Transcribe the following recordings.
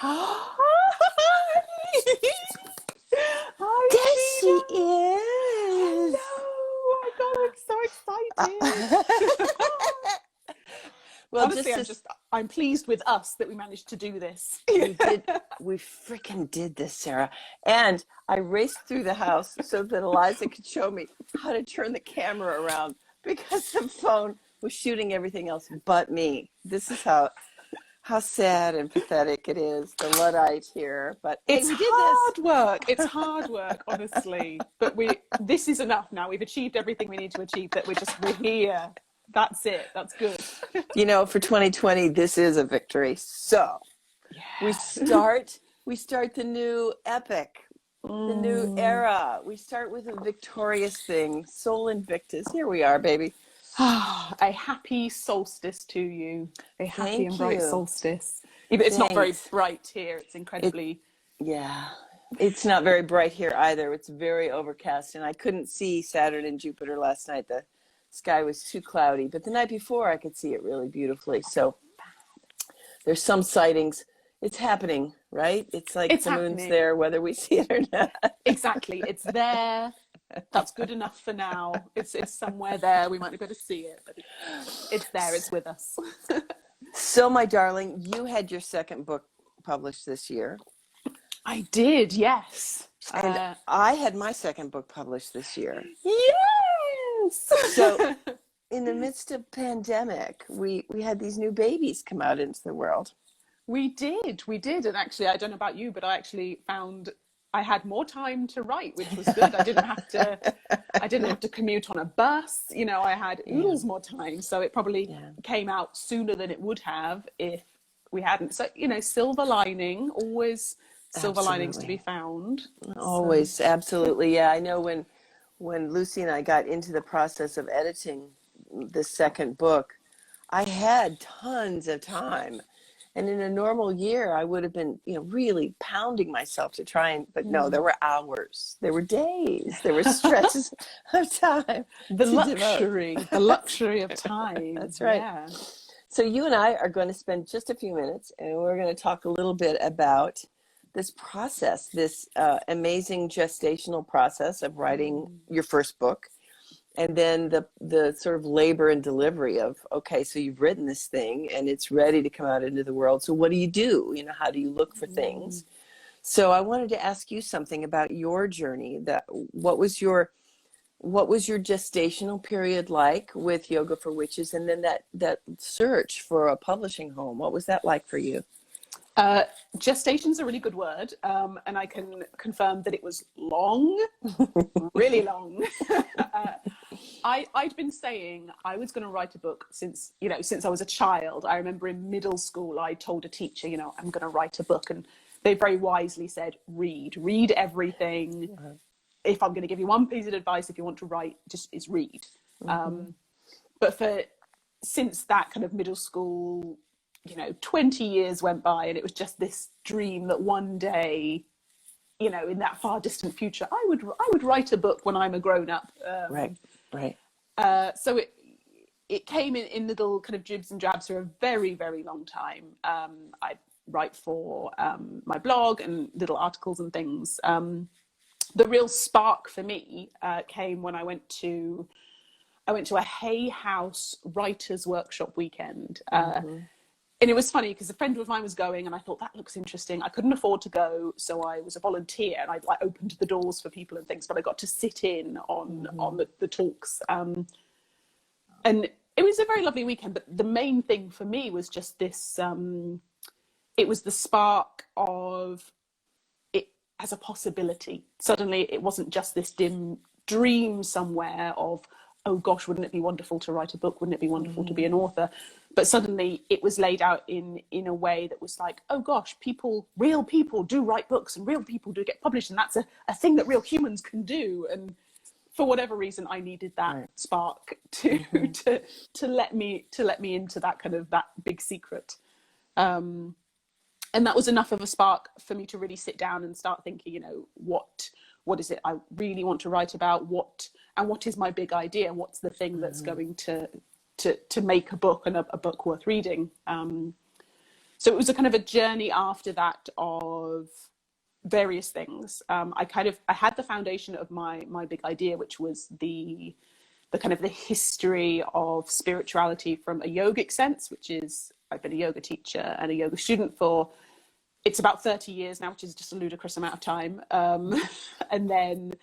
Hi, There she Gina. is. Hello. Oh my God, I'm so Uh, excited. well, Honestly, I'm pleased with us that we managed to do this. we freaking did this, Sarah. And I raced through the house so that Eliza could show me how to turn the camera around because the phone was shooting everything else but me. This is how sad and pathetic it is, the Luddite here. But hey, It's we did this. hard work. It's hard work, honestly. But this is enough now. We've achieved everything we need to achieve, that we're here. That's it. That's good. You know, for 2020, this is a victory. So Yeah. we start the new epic, the new era. We start with a victorious thing. Sol Invictus. Here we are, baby. A happy solstice to you. A happy and Thank bright you. solstice. It's not very Thanks. bright here. It's incredibly... Yeah. It's not very bright here either. It's very overcast, and I couldn't see Saturn and Jupiter last night. The sky was too cloudy, but the night before I could see it really beautifully. So there's some sightings. It's happening, right? It's like It's the moon's happening. there, whether we see it or not. Exactly. It's there. That's good enough for now. It's somewhere there. We might not be able to see it, but it's there. It's with us. So, my darling, you had your second book published this year. I did, yes. And I had my second book published this year. Yes! So, in the midst of pandemic, we had these new babies come out into the world. We did. And actually, I don't know about you, but I actually found I had more time to write, which was good. I didn't have to commute on a bus. You know, I had oodles more time. So it probably came out sooner than it would have if we hadn't. So, you know, silver lining, always silver linings to be found. Always, So. Absolutely. Yeah, I know when Lucy and I got into the process of editing the second book, I had tons of time. And in a normal year, I would have been, really pounding myself to try but no, there were hours, there were days, there were stretches of time. The luxury of time. That's right. Yeah. So you and I are going to spend just a few minutes, and we're going to talk a little bit about this process, this amazing gestational process of writing your first book. And then the sort of labor and delivery of, okay, so you've written this thing and it's ready to come out into the world. So what do you do? How do you look for things? So I wanted to ask you something about your journey. What was your gestational period like with Yoga for Witches? And then that search for a publishing home, what was that like for you? Gestation's a really good word, and I can confirm that it was long, really long. I'd been saying I was going to write a book since I was a child. I remember in middle school, I told a teacher, I'm going to write a book, and they very wisely said, read everything. Uh-huh. If I'm going to give you one piece of advice, if you want to write, is read. Mm-hmm. But since that kind of middle school, 20 years went by, and it was just this dream that one day, in that far distant future, I would write a book when I'm a grown up. Right. So it came in little kind of dribs and drabs for a very, very long time. I'd write for my blog and little articles and things. The real spark for me came when I went to a Hay House writers workshop weekend. And it was funny because a friend of mine was going, and I thought, that looks interesting. I couldn't afford to go, so I was a volunteer, and I opened the doors for people and things, but I got to sit in on the talks. And it was a very lovely weekend, but the main thing for me was just this, it was the spark of it as a possibility. Suddenly it wasn't just this dim dream somewhere of, oh gosh, wouldn't it be wonderful to write a book? Wouldn't it be wonderful to be an author? But suddenly it was laid out in a way that was like, oh gosh, real people do write books, and real people do get published, and that's a thing that real humans can do. And for whatever reason, I needed that spark to let me into that kind of that big secret. And that was enough of a spark for me to really sit down and start thinking, what is it I really want to write about? What is my big idea? What's the thing that's going to make a book, and a book worth reading? So it was a kind of a journey after that of various things. I had the foundation of my big idea, which was the kind of the history of spirituality from a yogic sense, which is, I've been a yoga teacher and a yoga student for, it's about 30 years now, which is just a ludicrous amount of time. And then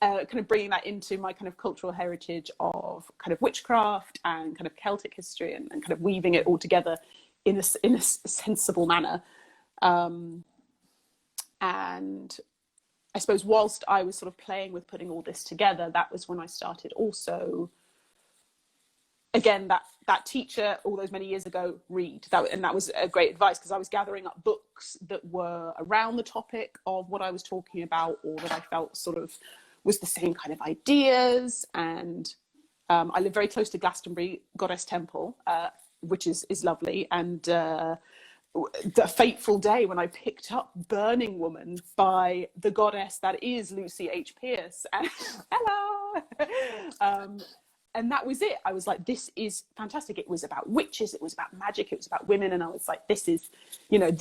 kind of bringing that into my kind of cultural heritage of kind of witchcraft and kind of Celtic history, and kind of weaving it all together in a sensible manner. And I suppose whilst I was sort of playing with putting all this together, that was when I started also, again, that teacher all those many years ago, read. And that was a great advice, because I was gathering up books that were around the topic of what I was talking about, or that I felt sort of was the same kind of ideas. And I live very close to Glastonbury Goddess Temple, which is lovely. And the fateful day when I picked up Burning Woman by the goddess that is Lucy H. Pierce. And hello! And that was it. I was like, this is fantastic. It was about witches, it was about magic, it was about women. And I was like, this is my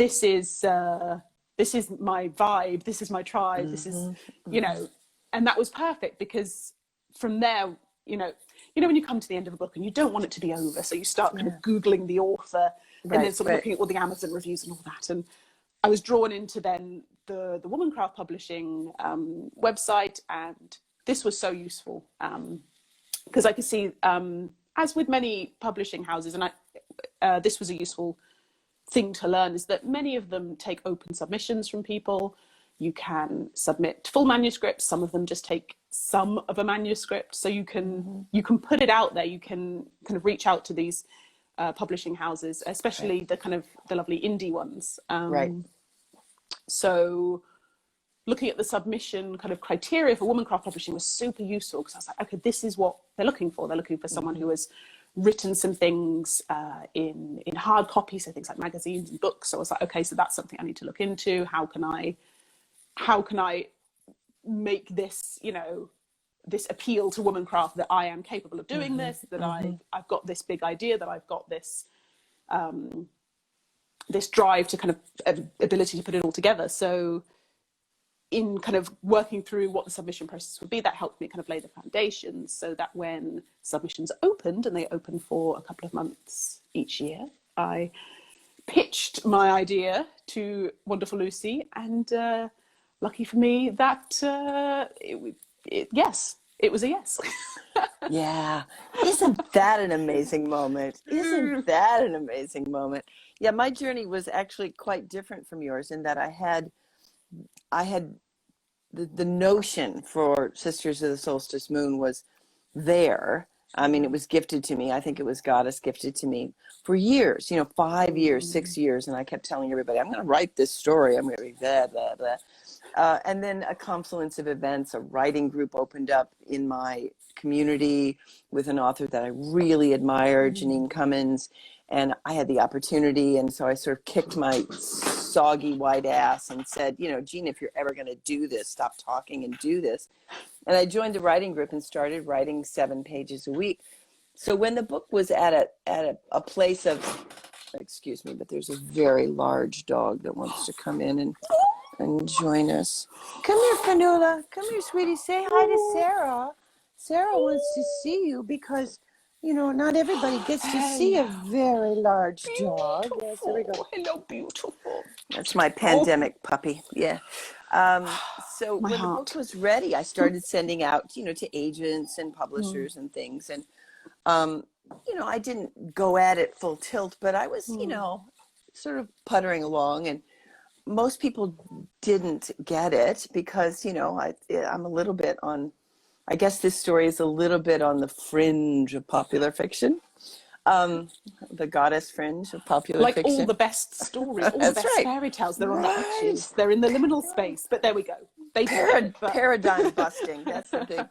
vibe, this is my tribe, this is, and that was perfect, because from there, when you come to the end of a book and you don't want it to be over, so you start kind of Googling the author, and then sort of looking at all the Amazon reviews and all that. And I was drawn into then the Womancraft publishing website, and this was so useful, because I could see, as with many publishing houses, and this was a useful thing to learn, is that many of them take open submissions from people. You can submit full manuscripts. Some of them just take some of a manuscript, so you can put it out there. You can kind of reach out to these publishing houses, especially the kind of the lovely indie ones. So looking at the submission kind of criteria for Womancraft publishing was super useful, because I was like, okay, this is what they're looking for. They're looking for someone who has written some things in hard copy, so things like magazines and books. So I was like, okay, so that's something I need to look into. How can I make this, this appeal to Womancraft, that I am capable of doing this, that I've got this big idea, that I've got this this drive to kind of ability to put it all together. So in kind of working through what the submission process would be, that helped me kind of lay the foundations, so that when submissions opened, and they opened for a couple of months each year, I pitched my idea to wonderful Lucy, and lucky for me, that it was a yes. Yeah. Isn't that an amazing moment? Isn't that an amazing moment? Yeah, my journey was actually quite different from yours, in that I had the notion for Sisters of the Solstice Moon was there. I mean, it was gifted to me. I think it was Goddess gifted to me for years, 5 years, 6 years. And I kept telling everybody, I'm going to write this story. I'm going to be blah, blah, blah. And then a confluence of events, a writing group opened up in my community with an author that I really admired, Janine Cummins. And I had the opportunity. And so I sort of kicked my soggy white ass and said, Gina, if you're ever going to do this, stop talking and do this. And I joined the writing group and started writing 7 pages a week. So when the book was at a place of, excuse me, but there's a very large dog that wants to come in and join us. Come here, Fanula. Come here, sweetie. Say hi to Sarah. Sarah wants to see you because, not everybody gets to see a very large dog. Yes, there we go. Hello, beautiful. That's my pandemic puppy. Yeah. So when the book was ready, I started sending out, to agents and publishers and things. And, I didn't go at it full tilt, but I was, sort of puttering along. And most people didn't get it because, I'm a little bit on, I guess this story is a little bit on the fringe of popular fiction. The goddess fringe of popular fiction. Like all the best stories, all the best fairy tales, they're on the edges. They're in the liminal space, but there we go. Paradigm busting, that's the thing.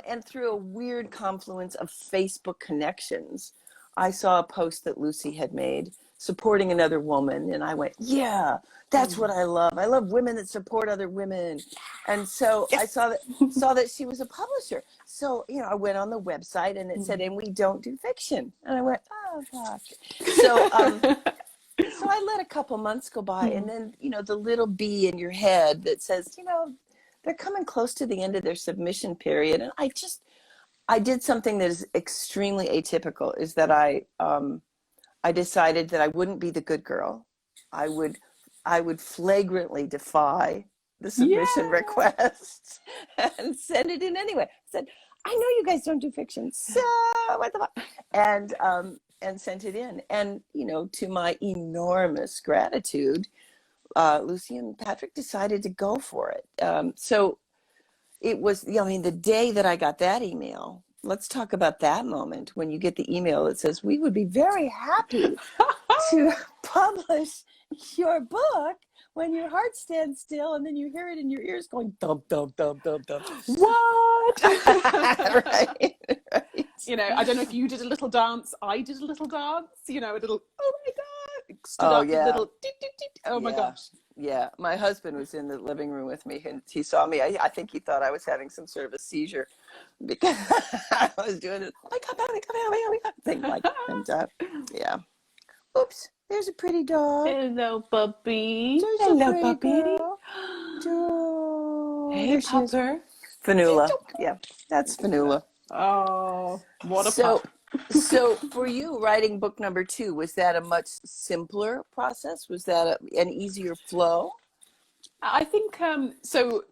And through a weird confluence of Facebook connections, I saw a post that Lucy had made supporting another woman, and I went, yeah, that's what I love. I love women that support other women. And so I saw that she was a publisher. So, I went on the website and it said, and we don't do fiction. And I went, oh, fuck. So So I let a couple months go by, and then, the little bee in your head that says, they're coming close to the end of their submission period. And I did something that is extremely atypical, is that I decided that I wouldn't be the good girl. I would flagrantly defy the submission Yeah. requests and send it in anyway. I said, I know you guys don't do fiction, so what the fuck? And sent it in. And, to my enormous gratitude, Lucy and Patrick decided to go for it. So it was, the day that I got that email, let's talk about that moment when you get the email that says, we would be very happy to publish your book when your heart stands still, and then you hear it in your ears going, dum, dum, dum, dum, dum. What? Right. I don't know if you did a little dance. I did a little dance, a little, oh my God, stood up, yeah. a little, oh my gosh. Yeah, my husband was in the living room with me, and he saw me. I think he thought I was having some sort of a seizure because I was doing it. Oh my God, thing like that. And yeah. Oops, there's a pretty dog. Hello, puppy. Hello, puppy. Hey, pupper. Fanula. Yeah, that's Fanula. Oh, what a pup. So for you, writing book number 2, was that a much simpler process? Was that an easier flow? I think, so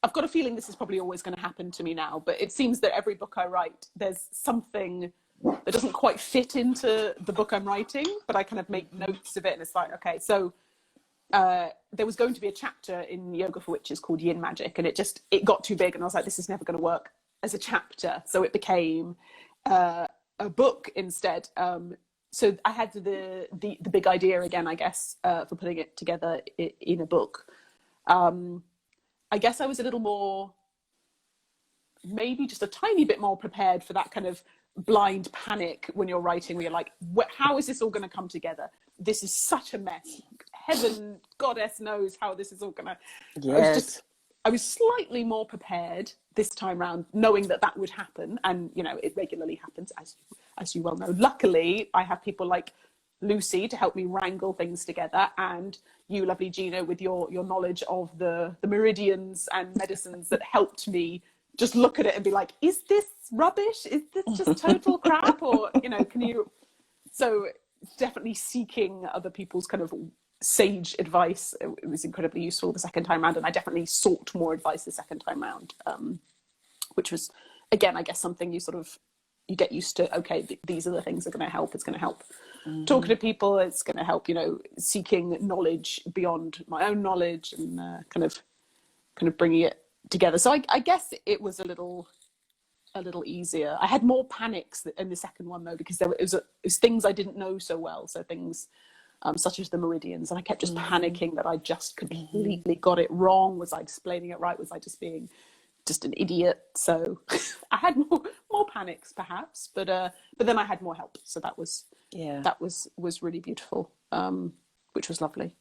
I've got a feeling this is probably always going to happen to me now, but it seems that every book I write, there's something that doesn't quite fit into the book I'm writing, but I kind of make notes of it, and it's like, okay, so there was going to be a chapter in Yoga for Witches called Yin Magic, and it got too big, and I was like, this is never going to work as a chapter, so it became a book instead. So I had the big idea again, I guess, for putting it together in a book. I guess I was a little more, maybe just a tiny bit more prepared for that kind of blind panic when you're writing, where you're like, how is this all going to come together? This is such a mess. Heaven, goddess knows how this is all going to... Yes. I was slightly more prepared this time round, knowing that would happen. And, it regularly happens, as you well know. Luckily, I have people like Lucy to help me wrangle things together, and you, lovely Gina, with your knowledge of the meridians and medicines that helped me just look at it and be like, is this rubbish? Is this just total crap? Or, can you... So definitely seeking other people's kind of sage advice, it was incredibly useful the second time round, and I definitely sought more advice the second time round, which was, again, I guess something you get used to. Okay, these are the things that are going to help. It's going to help talking to people. It's going to help, seeking knowledge beyond my own knowledge, and kind of bringing it together. So I guess it was a little easier. I had more panics in the second one though, because it was things I didn't know so well. So things such as the meridians, and I kept just panicking that I just completely got it wrong. Was I explaining it right? Was I just being just an idiot? So I had more panics perhaps, but then I had more help. So that was really beautiful, which was lovely.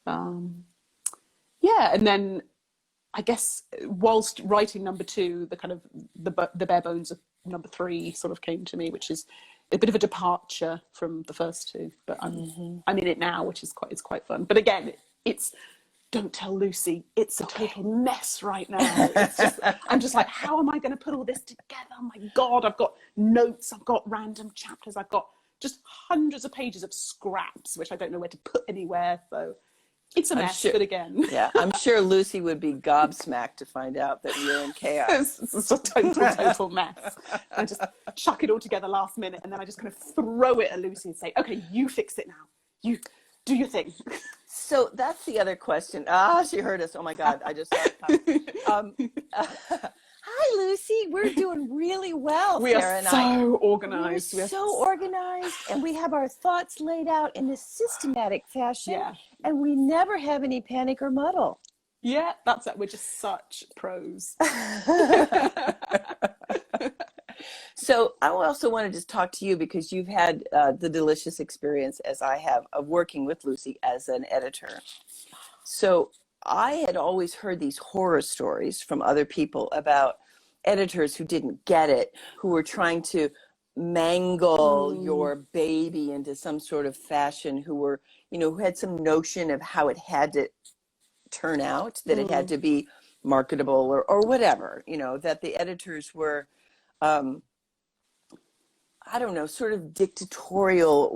Yeah, and then I guess whilst writing number 2, the kind of the bare bones of number 3 sort of came to me, which is a bit of a departure from the first 2, but I'm in it now, which is quite fun. But again, it's, don't tell Lucy, it's a total mess right now. It's just, I'm just like, how am I going to put all this together? Oh my God, I've got notes, I've got random chapters, I've got just hundreds of pages of scraps, which I don't know where to put anywhere. So it's a mess, but again. Yeah, I'm sure Lucy would be gobsmacked to find out that you're in chaos. It's a total mess. I just chuck it all together last minute, and then I just kind of throw it at Lucy and say, okay, you fix it now. You do your thing. So that's the other question. She heard us. Oh my God, I just saw it come. Hi, Lucy. We're doing really well. We are so organized. We're so organized, and we have our thoughts laid out in a systematic fashion. Yeah. And we never have any panic or muddle. Yeah, that's it. We're just such pros. So I also wanted to talk to you because you've had the delicious experience, as I have, of working with Lucy as an editor. So I had always heard these horror stories from other people about editors who didn't get it, who were trying to mangle your baby into some sort of fashion, who were, who had some notion of how it had to turn out, that it had to be marketable or whatever, that the editors were, I don't know, sort of dictatorial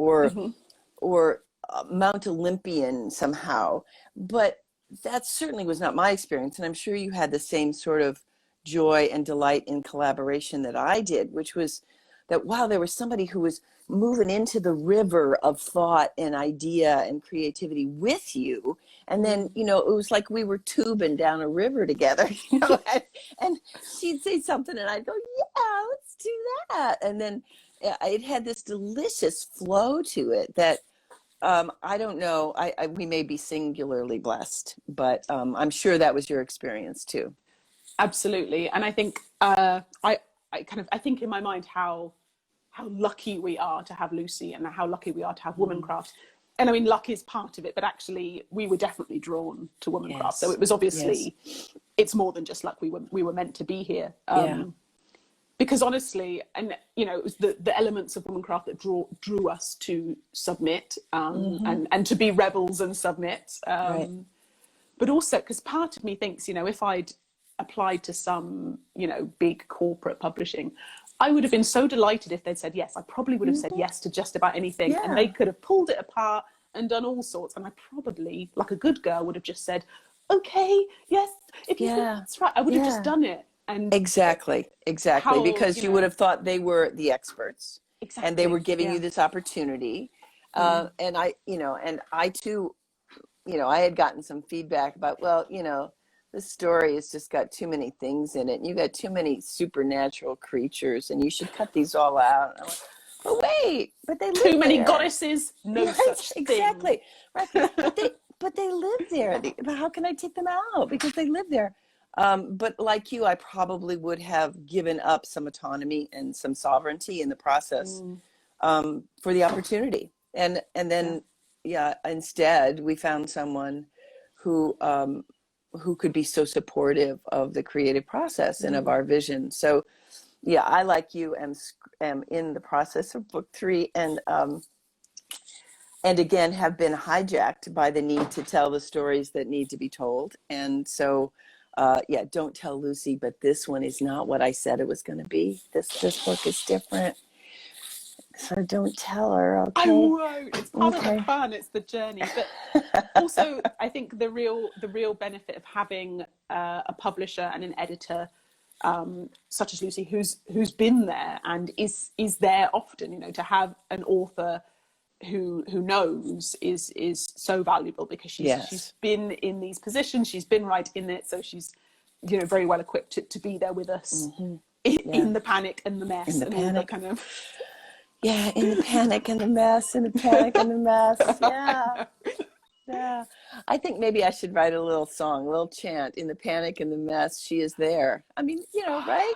or Mount Olympian somehow. But that certainly was not my experience. And I'm sure you had the same sort of joy and delight in collaboration that I did, which was that, wow, there was somebody who was moving into the river of thought and idea and creativity with you. And then, it was like we were tubing down a river together, and she'd say something and I'd go, yeah, let's do that. And then it had this delicious flow to it that, I don't know, we may be singularly blessed, but I'm sure that was your experience too. Absolutely. And I think I think in my mind how lucky we are to have Lucy and how lucky we are to have Womancraft. And I mean, luck is part of it, but actually we were definitely drawn to Womancraft. Yes. So it was obviously, it's more than just luck. We were meant to be here. Because honestly, and it was the elements of Womancraft that drew us to submit and to be rebels and submit. Right. But also because part of me thinks, if I'd applied to some, big corporate publishing, I would have been so delighted if they'd said yes. I probably would have said yes to just about anything, and they could have pulled it apart and done all sorts. And I probably, like a good girl, would have just said, okay, yes, if you think that's right, I would have just done it. And exactly, because you would have thought they were the experts, and they were giving you this opportunity. And I too, I had gotten some feedback about, well, this story has just got too many things in it, and you got too many supernatural creatures, and you should cut these all out. And I'm like, but wait, but they live too many there. Goddesses, no such thing. Exactly, right. but they live there. How can I take them out? Because they live there. But like you, I probably would have given up some autonomy and some sovereignty in the process for the opportunity. And then, instead we found someone who could be so supportive of the creative process and of our vision. So, I, like you, am in the process of book 3, and again have been hijacked by the need to tell the stories that need to be told. And so, don't tell Lucy, but this one is not what I said it was going to be. This book is different. So don't tell her, okay? I won't. It's part of the fun. It's the journey. But also, I think the real benefit of having a publisher and an editor such as Lucy, who's been there and is there often, to have an author who knows is so valuable, because she's been in these positions, she's been right in it, so she's very well equipped to be there with us in the panic and the mess and all the kind of in the panic and the mess, in the panic and the mess. Yeah. I think maybe I should write a little song, a little chant. In the panic and the mess, she is there. I mean, right?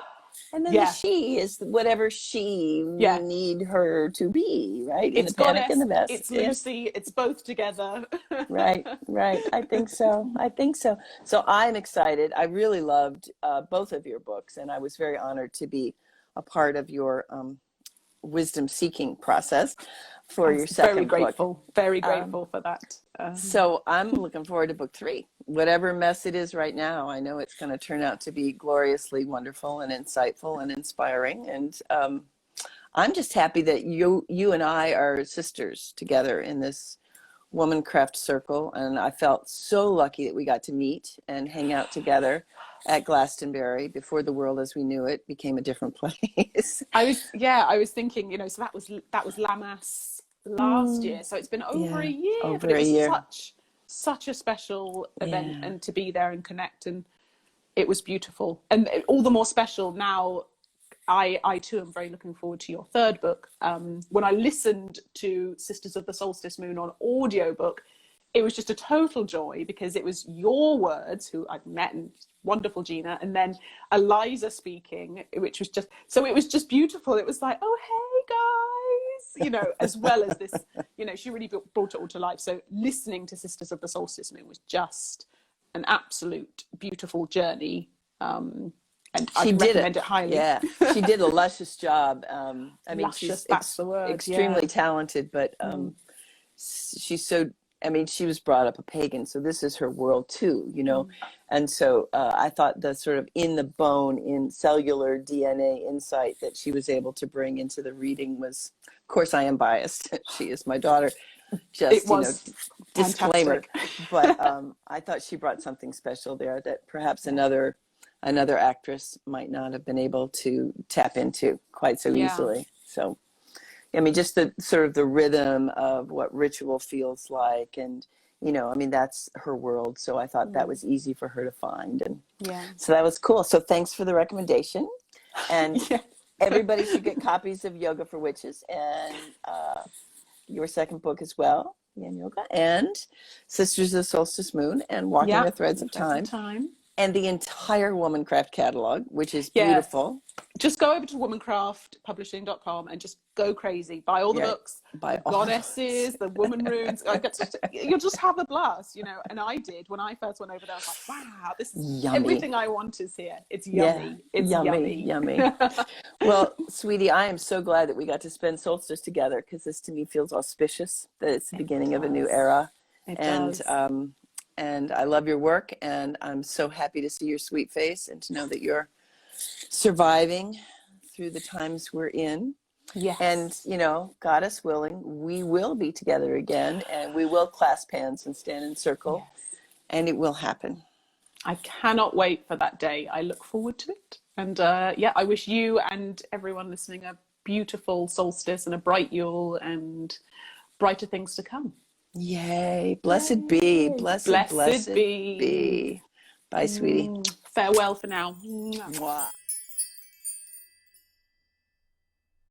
And then the she is whatever she need her to be, right? In It's the panic Goddess, and the mess. it's Lucy, it's both together. Right. I think so. So I'm excited. I really loved both of your books, and I was very honored to be a part of your wisdom seeking process for your second book. Very grateful for that. So I'm looking forward to book 3. Whatever mess it is right now, I know it's going to turn out to be gloriously wonderful and insightful and inspiring. And I'm just happy that you and I are sisters together in this Womancraft circle. And I felt so lucky that we got to meet and hang out together at Glastonbury before the world as we knew it became a different place. I was thinking, so that was Lamas last year, so it's been over a year, but it was such a special event, and to be there and connect, and it was beautiful, and all the more special now. I too am very looking forward to your third book. When I listened to Sisters of the Solstice Moon on audiobook, it was just a total joy, because it was your words, who I've met, and wonderful Gina, and then Eliza speaking, which was just beautiful. It was like, oh, hey guys, as well as this, she really brought it all to life. So listening to Sisters of the Solstice Moon was just an absolute beautiful journey. and I She can did recommend it. it highly. Yeah. She did a luscious job. I mean, Luscious, that's the word. extremely Yeah. talented, but she's so, I mean, she was brought up a pagan, so this is her world too, you know. And so I thought the sort of in the bone, in cellular DNA insight that she was able to bring into the reading was, of course, I am biased. She is my daughter. It Just, you know, was disclaimer. fantastic. But I thought she brought something special there that perhaps another actress might not have been able to tap into quite so Yeah. easily. So, I mean, just the sort of the rhythm of what ritual feels like, and you know, I mean, that's her world. So I thought that was easy for her to find, and Yeah. so that was cool. So thanks for the recommendation, and Yeah. everybody should get copies of Yoga for Witches and your second book as well, Yin Yoga, and Sisters of the Solstice Moon, and Walking Yeah. the Threads of Threads of Time, Time. and the entire Womancraft catalog, which is Yeah. beautiful. Just go over to womancraftpublishing.com and just go crazy. Buy all the Yeah, books, by the all goddesses, the woman runes. You'll just have a blast, you know. And I did when I first went over there. I was like, wow, this is yummy. everything I want is here. It's Yeah, yummy. It's yummy, yummy. yummy. Well, sweetie, I am so glad that we got to spend Solstice together, because this to me feels auspicious, that it's the beginning of a new era. It And does. and I love your work, and I'm so happy to see your sweet face and to know that you're surviving through the times we're in. Yes. And, you know, Goddess willing, we will be together again, and we will clasp hands and stand in circle, Yes. and it will happen. I cannot wait for that day. I look forward to it. And yeah, I wish you and everyone listening a beautiful solstice and a bright Yule and brighter things to come. Yay. Blessed be. Yay. Blessed, Blessed blessed be. be. Bye, sweetie. Farewell for now. Mwah.